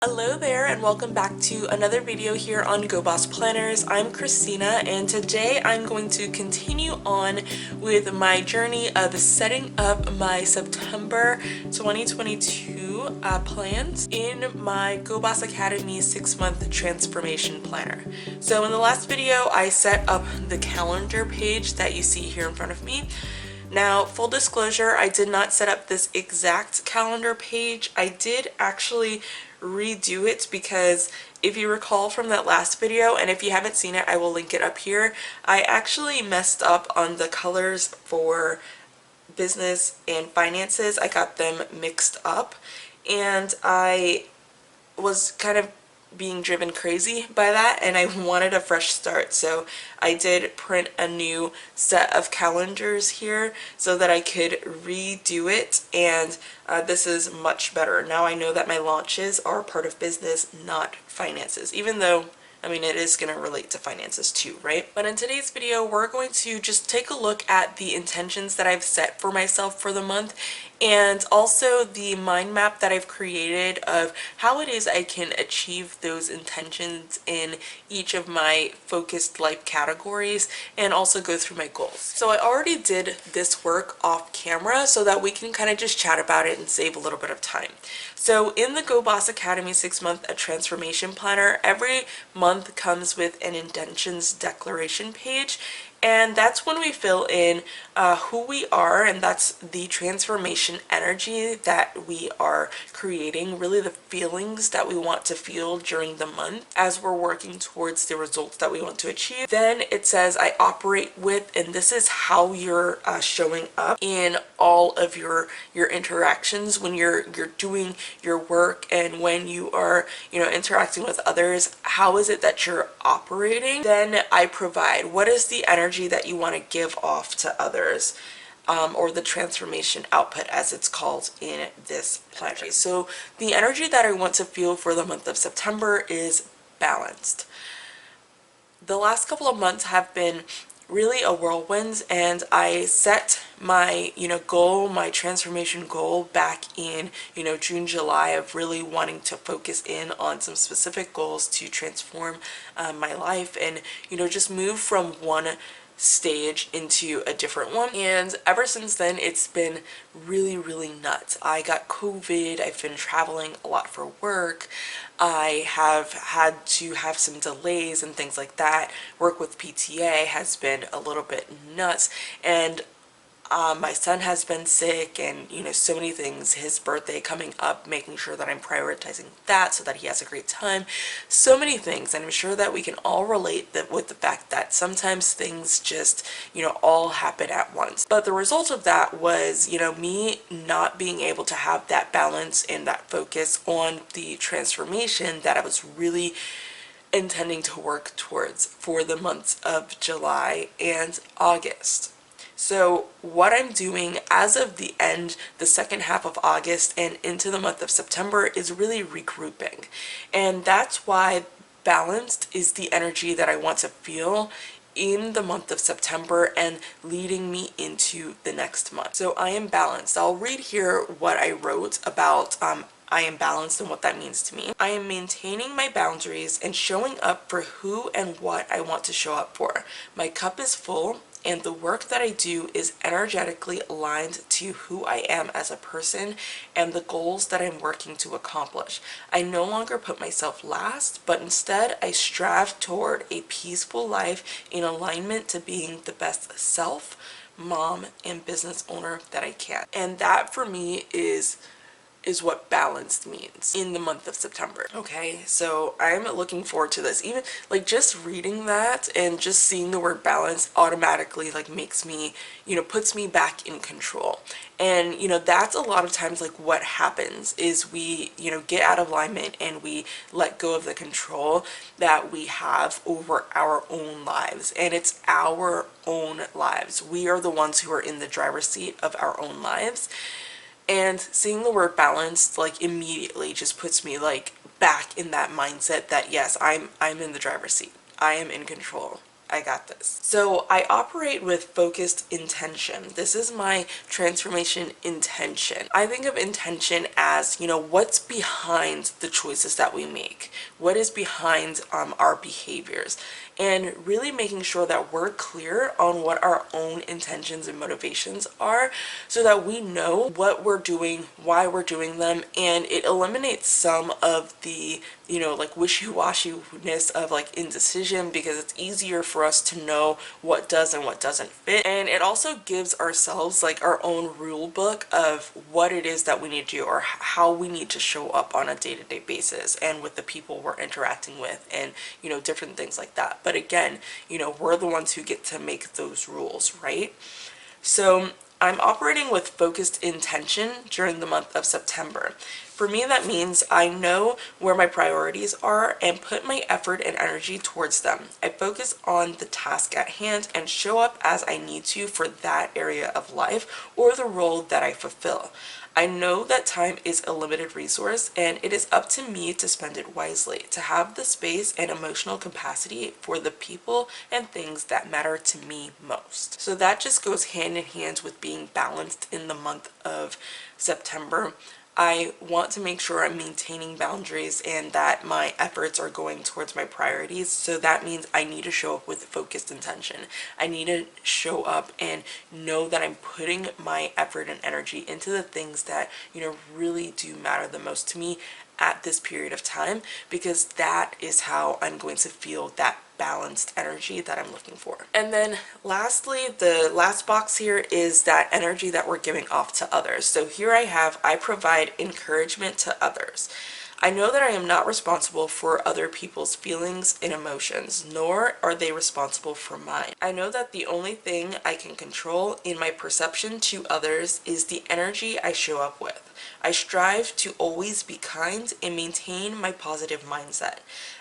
Hello there and welcome back to another video here on Go Boss Planners. I'm Christina and today I'm going to continue on with my journey of setting up my September 2022 plans in my Go Boss Academy 6-month transformation planner. So in the last video I set up the calendar page that you see here in front of me. Now, full disclosure, I did not set up this exact calendar page. I did actually redo it because if you recall from that last video, and if you haven't seen it, I will link it up here, I actually messed up on the colors for business and finances. I got them mixed up and I was kind of being driven crazy by that and I wanted a fresh start, so I did print a new set of calendars here so that I could redo it, and this is much better. Now I know that my launches are part of business, not finances, even though I mean, it is going to relate to finances too, right? But in today's video, we're going to just take a look at the intentions that I've set for myself for the month and also the mind map that I've created of how it is I can achieve those intentions in each of my focused life categories and also go through my goals. So I already did this work off camera so that we can kind of just chat about it and save a little bit of time. So in the Go Boss Academy 6-month transformation planner, every month comes with an intentions declaration page, and that's when we fill in who we are, and that's the transformation energy that we are creating, really the feelings that we want to feel during the month as we're working towards the results that we want to achieve. Then it says I operate with, and this is how you're showing up in all of your interactions when you're doing your work and when you are interacting with others. How is it that you're operating? Then I provide, what is the energy that you want to give off to others, or the transformation output as it's called in this planner. So the energy that I want to feel for the month of September is balanced. The last couple of months have been really a whirlwind, and I set my goal, my transformation goal back in June, July, of really wanting to focus in on some specific goals to transform my life and just move from one stage into a different one. And ever since then it's been really nuts. I got COVID, I've been traveling a lot for work, I have had to have some delays and things like that. Work with PTA has been a little bit nuts, and my son has been sick, and so many things, his birthday coming up, making sure that I'm prioritizing that so that he has a great time. So many things, and I'm sure that we can all relate with the fact that sometimes things just all happen at once. But the result of that was me not being able to have that balance and that focus on the transformation that I was really intending to work towards for the months of July and August. So what I'm doing as of the second half of August and into the month of September is really regrouping. And that's why balanced is the energy that I want to feel in the month of September and leading me into the next month. So I am balanced. I'll read here what I wrote about I am balanced and what that means to me. I am maintaining my boundaries and showing up for who and what I want to show up for. My cup is full, and the work that I do is energetically aligned to who I am as a person and the goals that I'm working to accomplish. I no longer put myself last, but instead I strive toward a peaceful life in alignment to being the best self, mom, and business owner that I can. And that for me is what balanced means in the month of September. Okay, so I'm looking forward to this. Even like just reading that and just seeing the word balance automatically like makes me, puts me back in control. And that's a lot of times like what happens is we get out of alignment and we let go of the control that we have over our own lives. And it's our own lives. We are the ones who are in the driver's seat of our own lives. And seeing the word balanced like immediately just puts me like back in that mindset that yes, I'm in the driver's seat. I am in control. I got this. So I operate with focused intention. This is my transformation intention. I think of intention as, what's behind the choices that we make? What is behind our behaviors? And really making sure that we're clear on what our own intentions and motivations are so that we know what we're doing, why we're doing them, and it eliminates some of the like wishy-washiness of like indecision, because it's easier for us to know what does and what doesn't fit. And it also gives ourselves like our own rule book of what it is that we need to do, or how we need to show up on a day-to-day basis and with the people we're interacting with, and different things like that. But again, we're the ones who get to make those rules, right? So I'm operating with focused intention during the month of September. For me, that means I know where my priorities are and put my effort and energy towards them. I focus on the task at hand and show up as I need to for that area of life or the role that I fulfill. I know that time is a limited resource, and it is up to me to spend it wisely, to have the space and emotional capacity for the people and things that matter to me most. So that just goes hand in hand with being balanced in the month of September. I want to make sure I'm maintaining boundaries and that my efforts are going towards my priorities. So that means I need to show up with focused intention. I need to show up and know that I'm putting my effort and energy into the things that, really do matter the most to me at this period of time, because that is how I'm going to feel that balanced energy that I'm looking for. And then lastly, the last box here is that energy that we're giving off to others. So here I provide encouragement to others. I know that I am not responsible for other people's feelings and emotions, nor are they responsible for mine. I know that the only thing I can control in my perception to others is the energy I show up with. I strive to always be kind and maintain my positive mindset.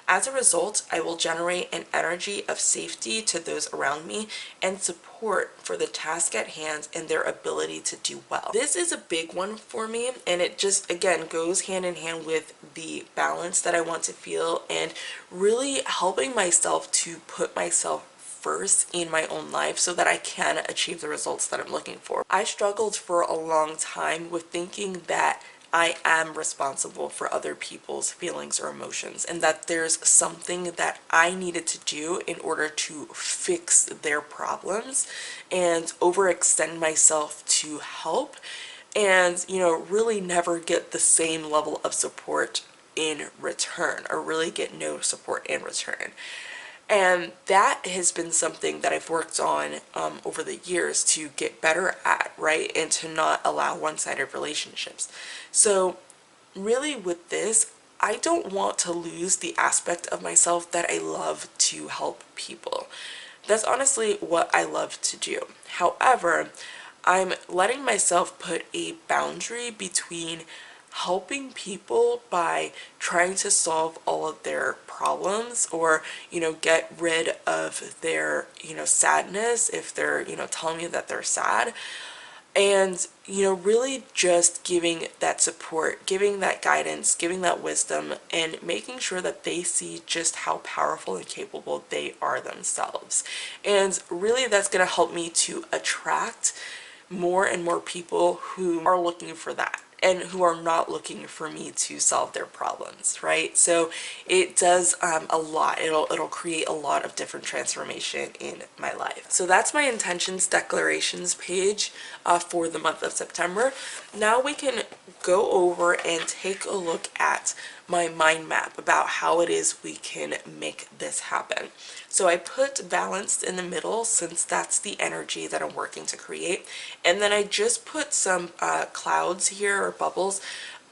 As a result, I will generate an energy of safety to those around me and support for the task at hand and their ability to do well. This is a big one for me, and it just, again, goes hand in hand with the balance that I want to feel and really helping myself to put myself first in my own life so that I can achieve the results that I'm looking for. I struggled for a long time with thinking that I am responsible for other people's feelings or emotions, and that there's something that I needed to do in order to fix their problems and overextend myself to help, and really never get the same level of support in return, or really get no support in return. And that has been something that I've worked on over the years to get better at, right? And to not allow one-sided relationships. So really with this, I don't want to lose the aspect of myself that I love to help people. That's honestly what I love to do. However, I'm letting myself put a boundary between helping people by trying to solve all of their problems, or get rid of their sadness if they're telling me that they're sad, and really just giving that support, giving that guidance, giving that wisdom, and making sure that they see just how powerful and capable they are themselves. And really that's going to help me to attract more and more people who are looking for that, and who are not looking for me to solve their problems, right? So it does a lot. It'll create a lot of different transformation in my life. So that's my intentions declarations page for the month of September. Now we can go over and take a look at my mind map about how it is we can make this happen. So I put balanced in the middle, since that's the energy that I'm working to create. And then I just put some clouds here, or bubbles,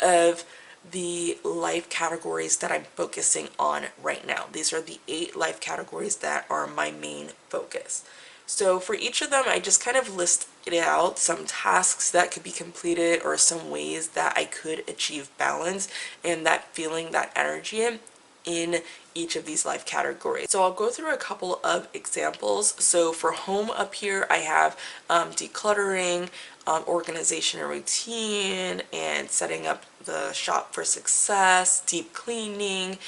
of the life categories that I'm focusing on right now. These are the 8 life categories that are my main focus. So for each of them, I just kind of listed out some tasks that could be completed, or some ways that I could achieve balance and that feeling, that energy in each of these life categories. So I'll go through a couple of examples. So for home up here, I have decluttering, organization and routine, and setting up the shop for success, deep cleaning,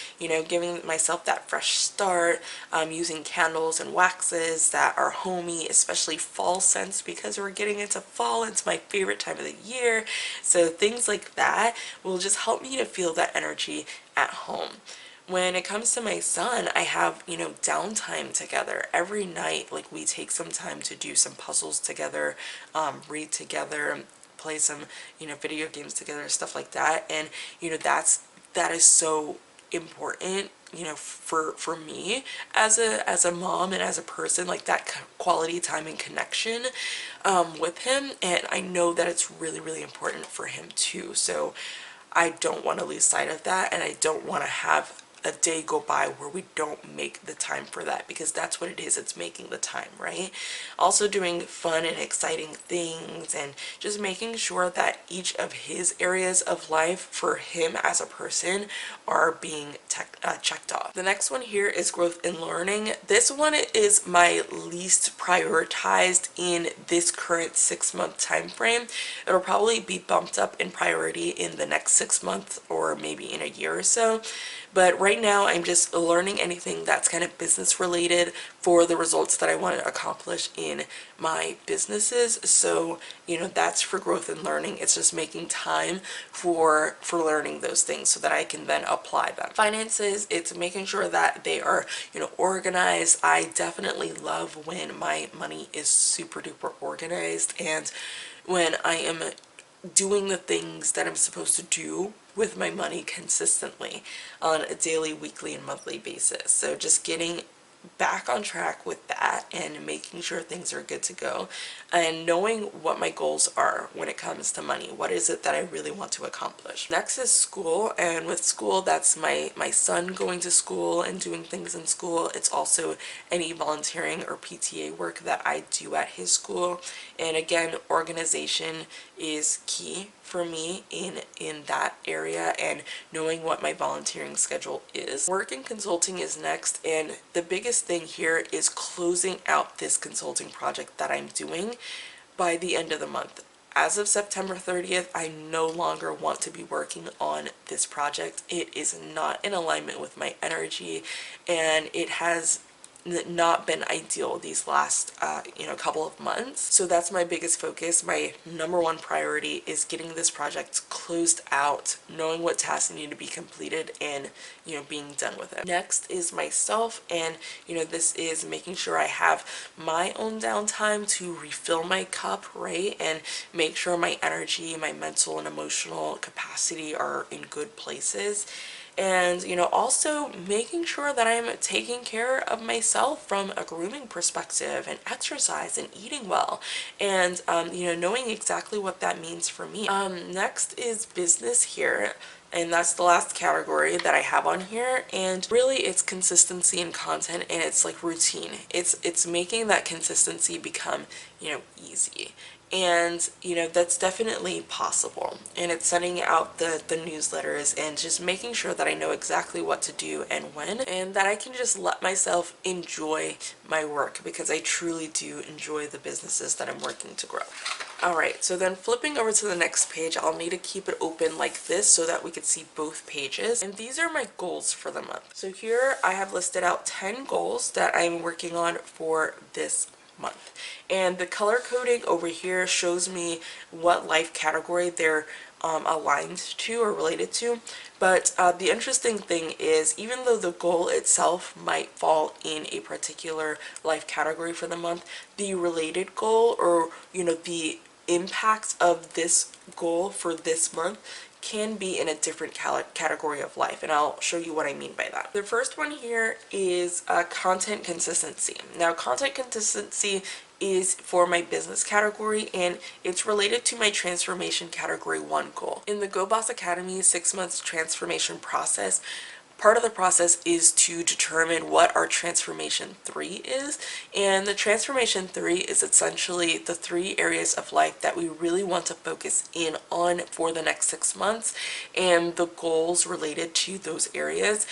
giving myself that fresh start, using candles and waxes that are homey, especially fall scents because we're getting into fall. It's my favorite time of the year. So things like that will just help me to feel that energy at home. When it comes to my son, I have, downtime together every night. Like, we take some time to do some puzzles together, read together, play some, video games together, stuff like that. And, that is so important, for me as a mom and as a person, like that quality time and connection with him. And I know that it's really, really important for him too. So I don't want to lose sight of that, and I don't want to have a day go by where we don't make the time for that, because that's what it is. It's making the time, right? Also doing fun and exciting things, and just making sure that each of his areas of life for him as a person are being checked off. The next one here is growth and learning. This one is my least prioritized in this current 6-month time frame. It'll probably be bumped up in priority in the next 6 months or maybe in a year or so. But right now I'm just learning anything that's kind of business related for the results that I want to accomplish in my businesses. So, that's for growth and learning. It's just making time for learning those things so that I can then apply them. Finances, it's making sure that they are, organized. I definitely love when my money is super duper organized, and when I am doing the things that I'm supposed to do with my money consistently on a daily, weekly, and monthly basis. So just getting back on track with that and making sure things are good to go, and knowing what my goals are when it comes to money. What is it that I really want to accomplish? Next is school, and with school, that's my son going to school and doing things in school. It's also any volunteering or PTA work that I do at his school. And again, organization is key for me in that area, and knowing what my volunteering schedule is. Work and consulting is next, and the biggest thing here is closing out this consulting project that I'm doing by the end of the month. As of September 30th, I no longer want to be working on this project. It is not in alignment with my energy, and it has not been ideal these last couple of months. So that's my biggest focus. My number one priority is getting this project closed out, knowing what tasks need to be completed, and being done with it. Next is myself, and this is making sure I have my own downtime to refill my cup, right, and make sure my energy, my mental and emotional capacity are in good places. And also making sure that I'm taking care of myself from a grooming perspective, and exercise and eating well, and knowing exactly what that means for me. Next is business here, and that's the last category that I have on here. And really, it's consistency in content, and it's like routine. It's making that consistency become easy. And that's definitely possible. And it's sending out the newsletters, and just making sure that I know exactly what to do and when, and that I can just let myself enjoy my work, because I truly do enjoy the businesses that I'm working to grow. Alright, so then flipping over to the next page, I'll need to keep it open like this so that we could see both pages. And these are my goals for the month. So here I have listed out 10 goals that I'm working on for this month. And the color coding over here shows me what life category they're aligned to or related to. But the interesting thing is, even though the goal itself might fall in a particular life category for the month, the related goal, or the impact of this goal for this month, can be in a different category of life, and I'll show you what I mean by that. The first one here is content consistency. Now, content consistency is for my business category, and it's related to my transformation category 1 goal. In the Go Boss Academy 6 months transformation process, part of the process is to determine what our transformation 3 is. And the transformation 3 is essentially the 3 areas of life that we really want to focus in on for the next 6 months, and the goals related to those areas.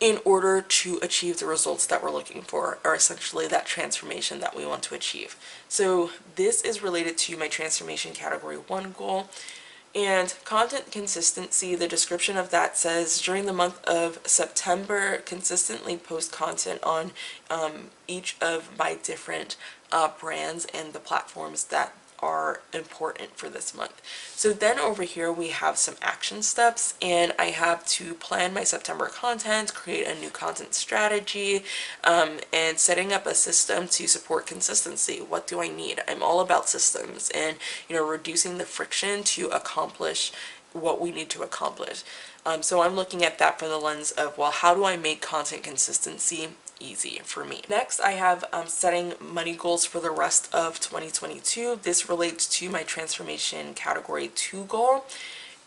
in order to achieve the results that we're looking for, or essentially that transformation that we want to achieve. So this is related to my transformation category 1 goal. And content consistency, the description of that says, during the month of September, consistently post content on each of my different brands and the platforms that are important for this month. So then over here we have some action steps, and I have to plan my September content, create a new content strategy, and setting up a system to support consistency. What do I need? I'm all about systems and, you know, reducing the friction to accomplish what we need to accomplish. So I'm looking at that from the lens of, well, how do I make content consistency easy for me? Next, I have setting money goals for the rest of 2022. This relates to my transformation category 2 goal.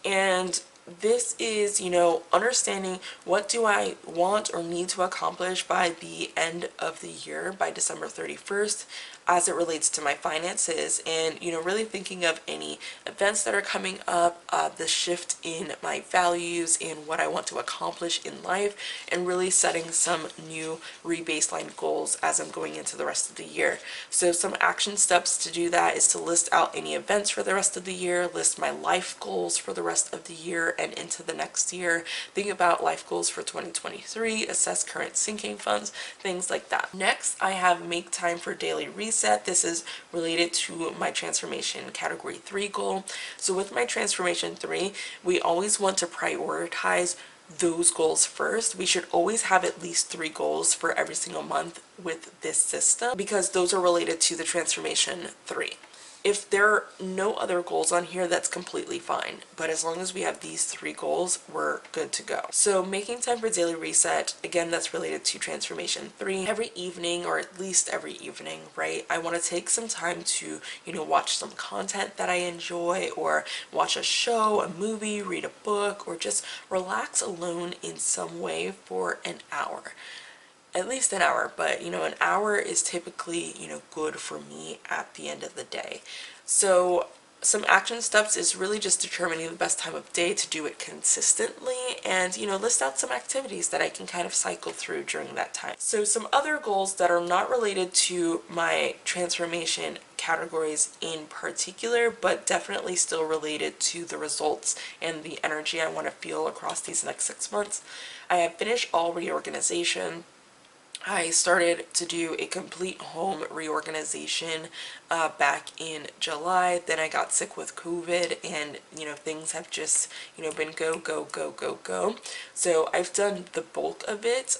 And this is, you know, understanding what do I want or need to accomplish by the end of the year, by December 31st, as it relates to my finances, and, you know, really thinking of any events that are coming up, the shift in my values and what I want to accomplish in life, and really setting some new re-baseline goals as I'm going into the rest of the year. So some action steps to do that is to list out any events for the rest of the year, list my life goals for the rest of the year and into the next year, think about life goals for 2023, assess current sinking funds, things like that. Next, I have make time for daily reset. This is related to my transformation category 3 goal. So with my transformation 3, we always want to prioritize those goals first. We should always have at least 3 goals for every single month with this system, because those are related to the transformation 3. If there are no other goals on here, that's completely fine. But as long as we have these 3 goals, we're good to go. So making time for daily reset, again, that's related to transformation 3. Every evening, or at least every evening, right? I want to take some time to, you know, watch some content that I enjoy, or watch a show, a movie, read a book, or just relax alone in some way for an hour. At least an hour, but, you know, an hour is typically, you know, good for me at the end of the day. So some action steps is really just determining the best time of day to do it consistently, and, you know, list out some activities that I can kind of cycle through during that time. So some other goals that are not related to my transformation categories in particular, but definitely still related to the results and the energy I want to feel across these next 6 months. I have finished all reorganization. I started to do a complete home reorganization back in July. Then I got sick with COVID, and, you know, things have just, you know, been go, go, go, go, go. So I've done the bulk of it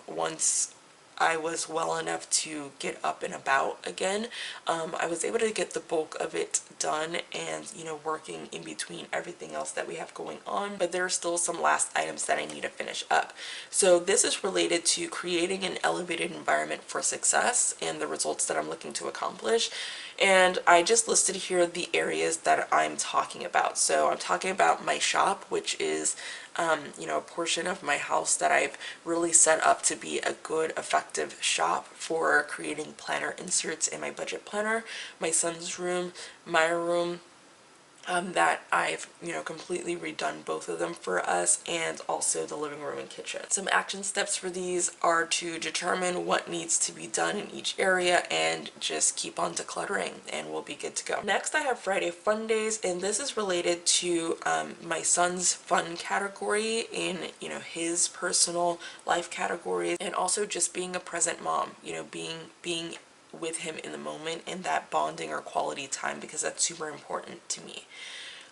once I was well enough to get up and about again. I was able to get the bulk of it done, and, you know, working in between everything else that we have going on, but there are still some last items that I need to finish up. So this is related to creating an elevated environment for success and the results that I'm looking to accomplish. And I just listed here the areas that I'm talking about. So I'm talking about my shop, which is you know, a portion of my house that I've really set up to be a good, effective shop for creating planner inserts in my budget planner. My son's room, my room, that I've, you know, completely redone both of them for us, and also the living room and kitchen. Some action steps for these are to determine what needs to be done in each area and just keep on decluttering, and we'll be good to go. Next, I have Friday Fun Days, and this is related to my son's fun category in, you know, his personal life categories, and also just being a present mom, you know, being with him in the moment, and that bonding or quality time, because that's super important to me.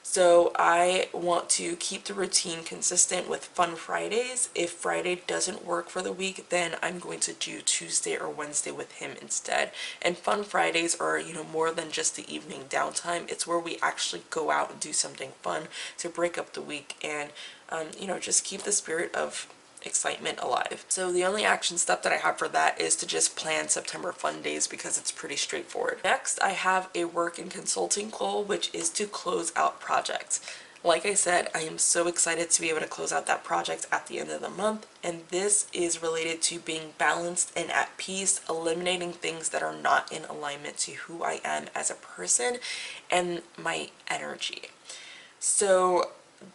So I want to keep the routine consistent with Fun Fridays. If Friday doesn't work for the week, then I'm going to do Tuesday or Wednesday with him instead. And Fun Fridays are, you know, more than just the evening downtime. It's where we actually go out and do something fun to break up the week and, you know, just keep the spirit of excitement alive. So the only action step that I have for that is to just plan September Fun Days, because it's pretty straightforward. Next, I have a work and consulting goal, which is to close out projects. Like I said, I am so excited to be able to close out that project at the end of the month, and this is related to being balanced and at peace, eliminating things that are not in alignment to who I am as a person and my energy. So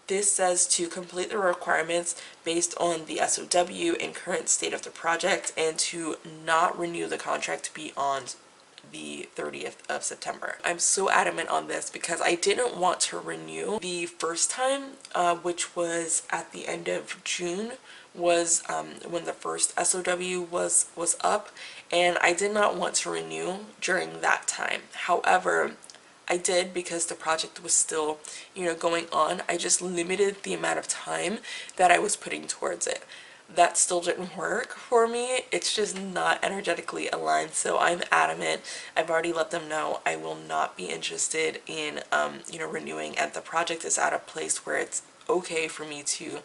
this says to complete the requirements based on the SOW and current state of the project, and to not renew the contract beyond the 30th of September. I'm so adamant on this because I didn't want to renew the first time, which was at the end of June, was when the first SOW was up, and I did not want to renew during that time. However, I did because the project was still, going on. I just limited the amount of time that I was putting towards it. That still didn't work for me. It's just not energetically aligned, so I'm adamant. I've already let them know I will not be interested in renewing, and the project is at a place where it's okay for me to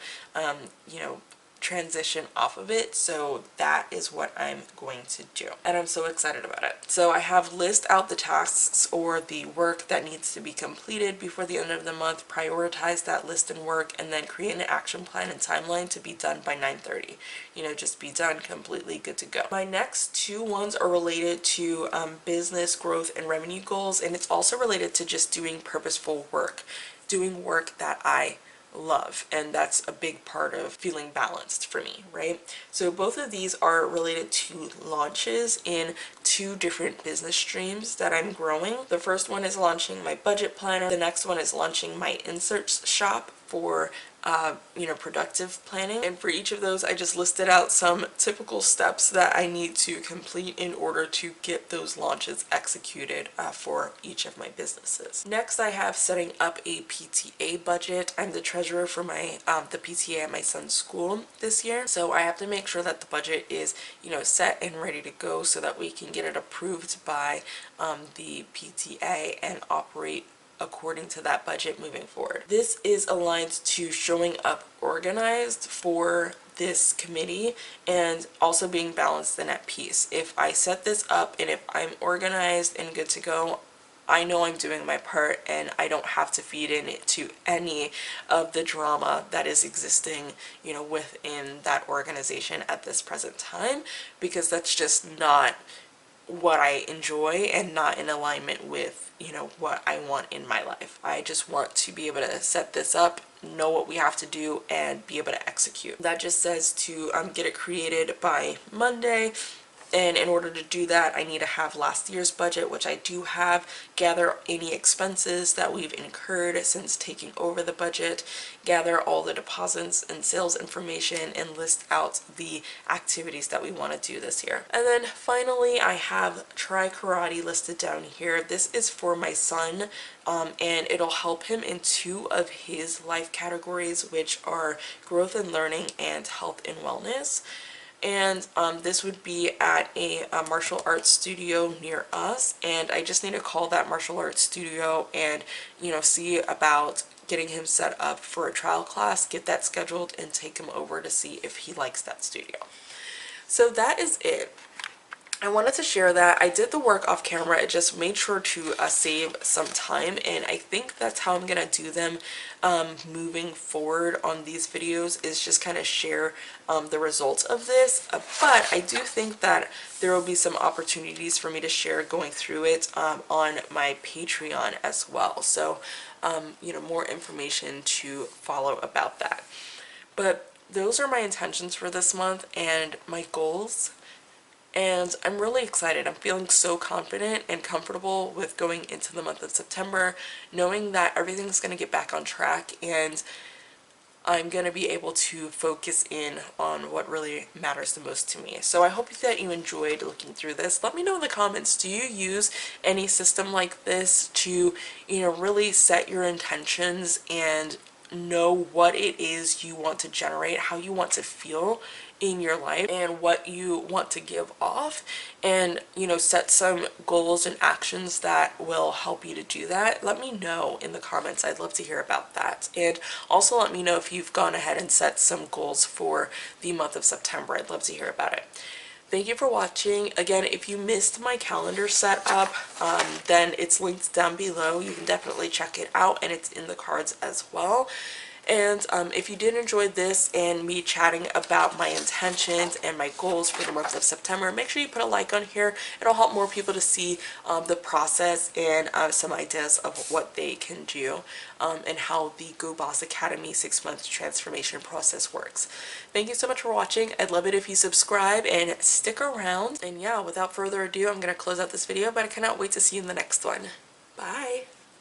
transition off of it. So that is what I'm going to do, and I'm so excited about it. So I have list out the tasks or the work that needs to be completed before the end of the month, prioritize that list and work, and then create an action plan and timeline to be done by 9:30. Just be done, completely good to go. My next two ones are related to business growth and revenue goals, and it's also related to just doing purposeful work, doing work that I love, and that's a big part of feeling balanced for me, right? So both of these are related to launches in two different business streams that I'm growing. The first one is launching my budget planner. The next one is launching my inserts shop for productive planning. And for each of those, I just listed out some typical steps that I need to complete in order to get those launches executed for each of my businesses. Next, I have setting up a PTA budget. I'm the treasurer for my the PTA at my son's school this year, so I have to make sure that the budget is set and ready to go so that we can get it approved by the PTA and operate according to that budget moving forward. This is aligned to showing up organized for this committee and also being balanced and at peace. If I set this up and if I'm organized and good to go, I know I'm doing my part and I don't have to feed into any of the drama that is existing, within that organization at this present time, because that's just not what I enjoy and not in alignment with what I want in my life. I just want to be able to set this up, know what we have to do, and be able to execute. That just says to get it created by Monday. And in order to do that, I need to have last year's budget, which I do have, gather any expenses that we've incurred since taking over the budget, gather all the deposits and sales information, and list out the activities that we want to do this year. And then finally, I have Try Karate listed down here. This is for my son, and it'll help him in two of his life categories, which are growth and learning and health and wellness. And this would be at a martial arts studio near us, and I just need to call that martial arts studio and see about getting him set up for a trial class, get that scheduled, and take him over to see if he likes that studio. So that is it. I wanted to share that I did the work off camera. I just made sure to save some time, and I think that's how I'm gonna do them moving forward on these videos, is just kind of share the results of this. But I do think that there will be some opportunities for me to share going through it on my Patreon as well. So more information to follow about that. But those are my intentions for this month and my goals. And I'm really excited. I'm feeling so confident and comfortable with going into the month of September, knowing that everything's going to get back on track and I'm going to be able to focus in on what really matters the most to me. So I hope that you enjoyed looking through this. Let me know in the comments, do you use any system like this to, really set your intentions and know what it is you want to generate, how you want to feel in your life, and what you want to give off, and set some goals and actions that will help you to do that? Let me know in the comments. I'd love to hear about that. And also let me know if you've gone ahead and set some goals for the month of September. I'd love to hear about it. Thank you for watching. Again, if you missed my calendar setup, then it's linked down below. You can definitely check it out, and it's in the cards as well. And if you did enjoy this and me chatting about my intentions and my goals for the month of September, make sure you put a like on here. It'll help more people to see the process and some ideas of what they can do and how the Go Boss Academy 6-month transformation process works. Thank you so much for watching. I'd love it if you subscribe and stick around. And yeah, without further ado, I'm going to close out this video, but I cannot wait to see you in the next one. Bye!